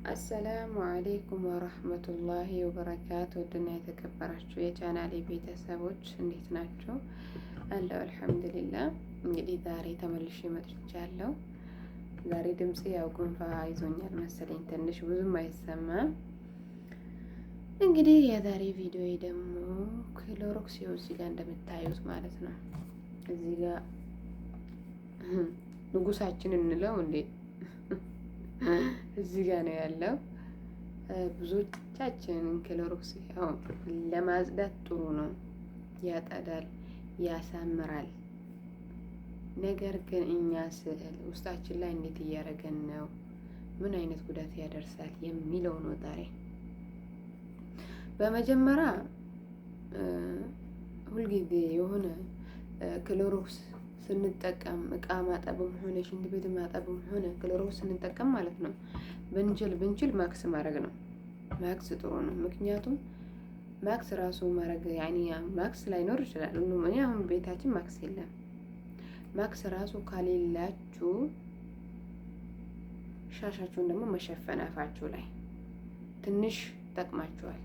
አሰላሙ አሌይኩም ወረህመቱላሂ ወበረካቱ። ውድና የተከበራችሁ የቻናሌ ቤተሰቦች እንዴት ናቸው? አለው አልሐምዱሊላህ። እንግዲህ ዛሬ ተመልሼ መጥቻለሁ። ዛሬ ድምጽ ያው ጉንፋ ይዞኛል መሰለኝ ትንሽ ብዙም አይሰማም። እንግዲህ የዛሬ ቪዲዮ ደግሞ ክሎሮክስ እዚህ ጋር እንደምታዩት ማለት ነው። እዚህ ጋር ንጉሳችን እንለው እንዴ እዚህ ጋር ነው ያለው። ብዙዎቻችን ክሎሮክስ ያው ለማጽዳት ጥሩ ነው፣ ያጠዳል፣ ያሳምራል። ነገር ግን እኛ ስዕል ውስጣችን ላይ እንዴት እያደረገን ነው፣ ምን አይነት ጉዳት ያደርሳል የሚለው ነው ዛሬ። በመጀመሪያ ሁልጊዜ የሆነ ክሎሮክስ ስንጠቀም እቃ ማጠብም ሆነ ሽንት ቤት ማጠብም ሆነ ክሎሮክስ ስንጠቀም ማለት ነው ብንችል ማክስ ማድረግ ነው። ማክስ ጥሩ ነው። ምክንያቱም ማክስ ራሱ ማድረግ ማክስ ላይኖር ይችላል። እኔ አሁን ቤታችን ማክስ የለም። ማክስ ራሱ ከሌላችሁ ሻሻችሁን ደግሞ መሸፈን አፋችሁ ላይ ትንሽ ጠቅማችኋል።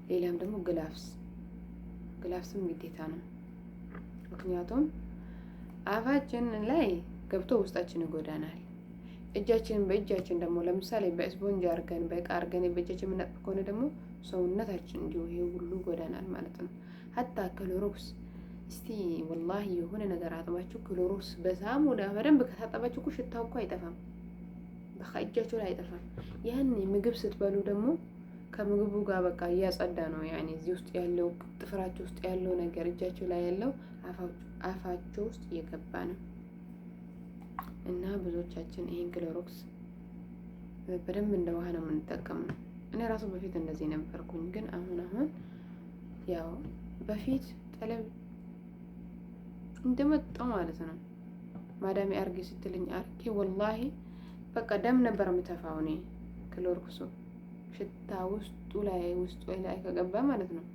ሌላም ደግሞ ግላፍስም ግዴታ ነው። ምክንያቱም አፋችን ላይ ገብቶ ውስጣችን ይጎዳናል። በእጃችን ደግሞ ለምሳሌ በስፖንጅ አርገን በእቃ አርገን በእጃችን የምናጥብ ከሆነ ደግሞ ሰውነታችን እንዲሁ ይሄ ሁሉ ይጎዳናል ማለት ነው። ሀታ ክሎሮክስ እስቲ ወላሂ የሆነ ነገር አጥባችሁ ክሎሮክስ በሳሙና በደንብ ከታጠባችሁ እኮ ሽታው እኮ አይጠፋም። እጃችሁ ላይ አይጠፋም። ያን ምግብ ስትበሉ ደግሞ ከምግቡ ጋር በቃ እያጸዳ ነው። እዚህ ውስጥ ያለው ጥፍራቸው ውስጥ ያለው ነገር እጃቸው ላይ ያለው አፋቸው ውስጥ እየገባ ነው። እና ብዙዎቻችን ይሄን ክሎሮክስ በደንብ እንደ ውሃ ነው የምንጠቀመው። እኔ ራሱ በፊት እንደዚህ ነበርኩኝ፣ ግን አሁን ያው በፊት ጠለብ እንደመጣው ማለት ነው ማዳሜ አርጌ ስትልኝ አርጌ ወላሂ በቃ ደም ነበር የምተፋው። እኔ ክሎሮክሱ ሽታ ውስጡ ላይ ከገባ ማለት ነው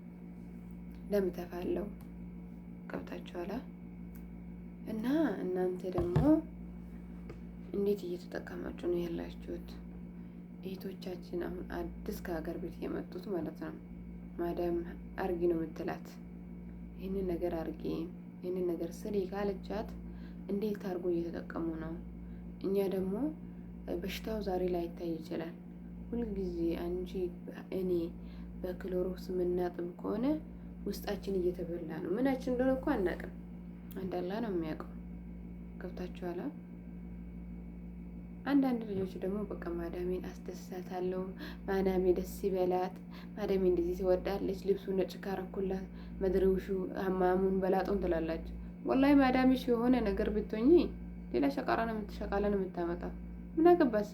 ደም ተፋለው። ገብታችኋላ? እና እናንተ ደግሞ እንዴት እየተጠቀማችሁ ነው ያላችሁት? እህቶቻችን አሁን አዲስ ከሀገር ቤት የመጡት ማለት ነው ማዳም አርጊ ነው የምትላት። ይህንን ነገር አርጊ፣ ይህንን ነገር ስሪ ካለቻት እንዴት አርጎ እየተጠቀሙ ነው? እኛ ደግሞ በሽታው ዛሬ ላይ ይታይ ይችላል። ሁልጊዜ እኔ በክሎሮክስ የምናጥብ ከሆነ ውስጣችን እየተበላ ነው። ምናችን እንደሆነ እኮ አናውቅም። አንዳላ ነው የሚያውቀው። ገብታችኋላ? አንዳንድ ልጆች ደግሞ በቃ ማዳሜን አስደስታታለሁ፣ ማዳሜ ደስ ይበላት፣ ማዳሜ እንደዚህ ትወዳለች፣ ልብሱ ነጭ ካረኩላት መድረውሹ አማሙን በላጦን ትላላችሁ። ወላሂ ማዳሜሽ የሆነ ነገር ብትሆኚ ሌላ ሸቃራ ነው የምታመጣው። ምን አገባስ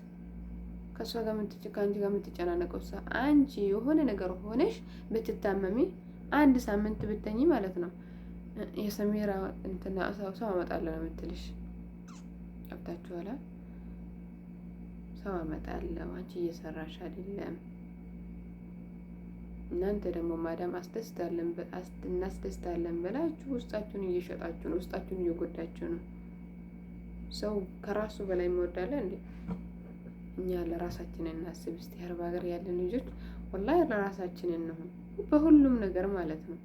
ከእሷ ጋር ከአንቺ ጋር የምትጨናነቀው? አንቺ የሆነ ነገር ሆነሽ ብትታመሚ አንድ ሳምንት ብተኝ ማለት ነው የሰሜራ እንትና ሰው አመጣለሁ ነው የምትልሽ። ገብታችኋላ? ሰው አመጣለሁ፣ አንቺ እየሰራሽ አይደለም። እናንተ ደግሞ ማዳም እናስደስታለን ብላችሁ ውስጣችሁን እየሸጣችሁ ነው፣ ውስጣችሁን እየጎዳችሁ ነው። ሰው ከራሱ በላይ ይወዳል እንዴ? እኛ ለራሳችን እናስብ እስቲ። አረብ ሀገር ያለን ልጆች ወላሂ ለራሳችን እንሁን በሁሉም ነገር ማለት ነው።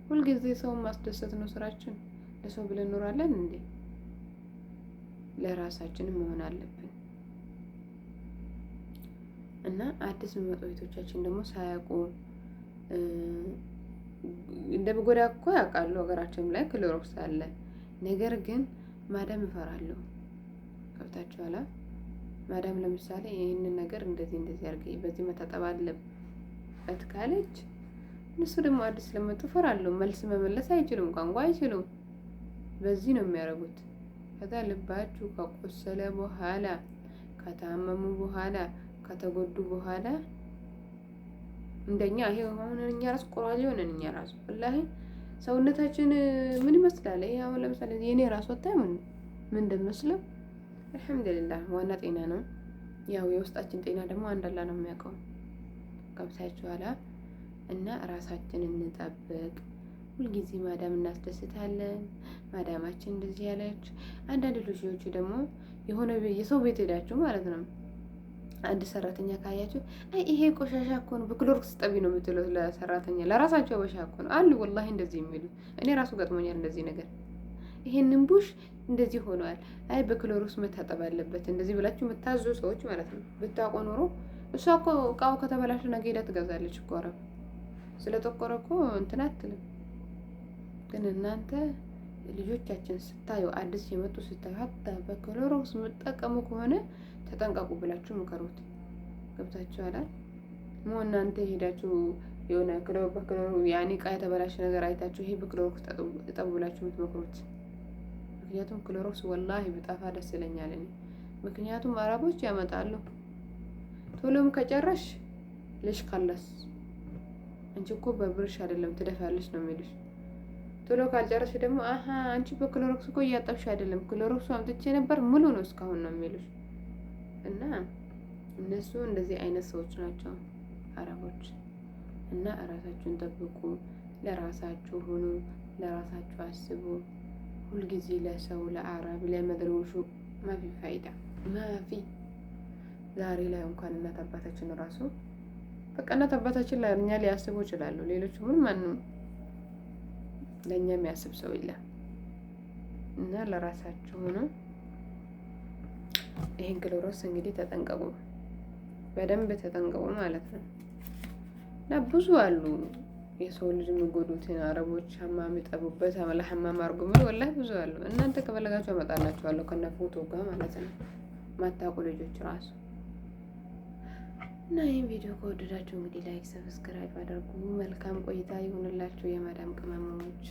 ሁልጊዜ ሰው ማስደሰት ነው ስራችን። ለሰው ብለን እንኖራለን እንዴ? ለራሳችንም መሆን አለብን። እና አዲስ የሚመጡ ቤቶቻችን ደግሞ ሳያውቁ እንደምጎዳ እኮ ያውቃሉ። ሀገራችን ላይ ክሎሮክስ አለ። ነገር ግን ማዳም ይፈራሉ። ገብታችኋላ? ማዳም ለምሳሌ ይህንን ነገር እንደዚህ አድርገኝ በዚህ መታጠብ አለበት ካለች እነሱ ደግሞ አዲስ ለመጡ ይፈራሉ። መልስ መመለስ አይችሉም፣ ቋንቋ አይችሉም። በዚህ ነው የሚያደርጉት። ከዛ ልባችሁ ከቆሰለ በኋላ ከታመሙ በኋላ ከተጎዱ በኋላ እንደኛ ይሄ አሁን እኛ ራስ ቆራጅ ሆነን እኛ ራሱ ወላሂ ሰውነታችን ምን ይመስላል? ይሄ አሁን ለምሳሌ የኔ ራስ ወጣ ምን እንደመስለው አልሐምዱሊላህ ዋና ጤና ነው። ያው የውስጣችን ጤና ደግሞ አንድ አላህ ነው የሚያውቀው። ገብታችኋላ? እና ራሳችንን እንጠብቅ። ሁልጊዜ ማዳም እናስደስታለን፣ ማዳማችን እንደዚህ ያለች። አንዳንድ ልጆች ደግሞ የሆነ የሰው ቤት ሄዳችሁ ማለት ነው አንድ ሰራተኛ ካያችሁ አይ ይሄ ቆሻሻ እኮ ነው በክሎሮክስ ጠቢ ነው የምትሉት ለሰራተኛ። ለራሳቸው በሻ እኮ ነው አሉ ወላሂ እንደዚህ የሚሉ እኔ ራሱ ገጥሞኛል እንደዚህ ነገር። ይሄንን ቡሽ እንደዚህ ሆኗል፣ አይ በክሎሮክስ መታጠብ አለበት እንደዚህ ብላችሁ የምታዙ ሰዎች ማለት ነው። ብታውቁ ኖሮ እሷ እኮ እቃው ከተበላሸ ነገ ሄዳ ትገዛለች እኮ። ኧረ ስለጠቆረ እኮ እንትን አትልም። ግን እናንተ ልጆቻችን ስታዩ አዲስ የመጡ ስታዩ ሀታ በክሎሮክስ የምጠቀሙ ከሆነ ተጠንቀቁ ብላችሁ ምከሩት። ገብታችኋል? ሞ እናንተ ሄዳችሁ የሆነ በክሎሮ ያኔ እቃ የተበላሸ ነገር አይታችሁ ይሄ በክሎሮክስ እጠቡ ብላችሁ የምትመክሩት። ምክንያቱም ክሎሮክስ ወላሂ ብጠፋ ደስ ይለኛል እኔ። ምክንያቱም አረቦች ያመጣሉ ቶሎም ከጨረሽ ልሽ ካላስ አንቺ እኮ በብርሽ አይደለም ትደፋለሽ ነው የሚሉሽ። ቶሎ ካልጨረሽ ደግሞ አሀ አንቺ በክሎሮክስ እኮ እያጠብሽ አይደለም ክሎሮክሱ አምጥቼ ነበር ሙሉ ነው እስካሁን ነው የሚሉሽ። እና እነሱ እንደዚህ አይነት ሰዎች ናቸው አረቦች። እና እራሳችሁን ጠብቁ፣ ለራሳችሁ ሁኑ፣ ለራሳችሁ አስቡ። ሁልጊዜ ለሰው ለአረብ ለመድረውሹ ማፊ ፋይዳ ማፊ። ዛሬ ላይ እንኳን እናት አባታችን ራሱ በቃ እናት አባታችን ላይ እኛ ሊያስቡ ይችላሉ። ሌሎቹ ማንም ለእኛ የሚያስብ ሰው የለም። እና ለራሳችሁ ሁኑ። ይሄን ክሎሮክስ እንግዲህ ተጠንቀቁ፣ በደንብ ተጠንቀቁ ማለት ነው። እና ብዙ አሉ የሰው ልጅ የሚጎዱትን አረቦች ሐማም ይጠቡበት ለሐማም አርጉ ምን ወላሂ ብዙ አሉ። እናንተ ከፈለጋችሁ አመጣላችኋለሁ ከነ ፎቶ ጋር ማለት ነው፣ ማታውቁ ልጆች ራሱ። እና ይህን ቪዲዮ ከወደዳችሁ እንግዲህ ላይክ፣ ሰብስክራይብ አድርጉ። መልካም ቆይታ ይሁንላችሁ የማዳም ቅመሞች።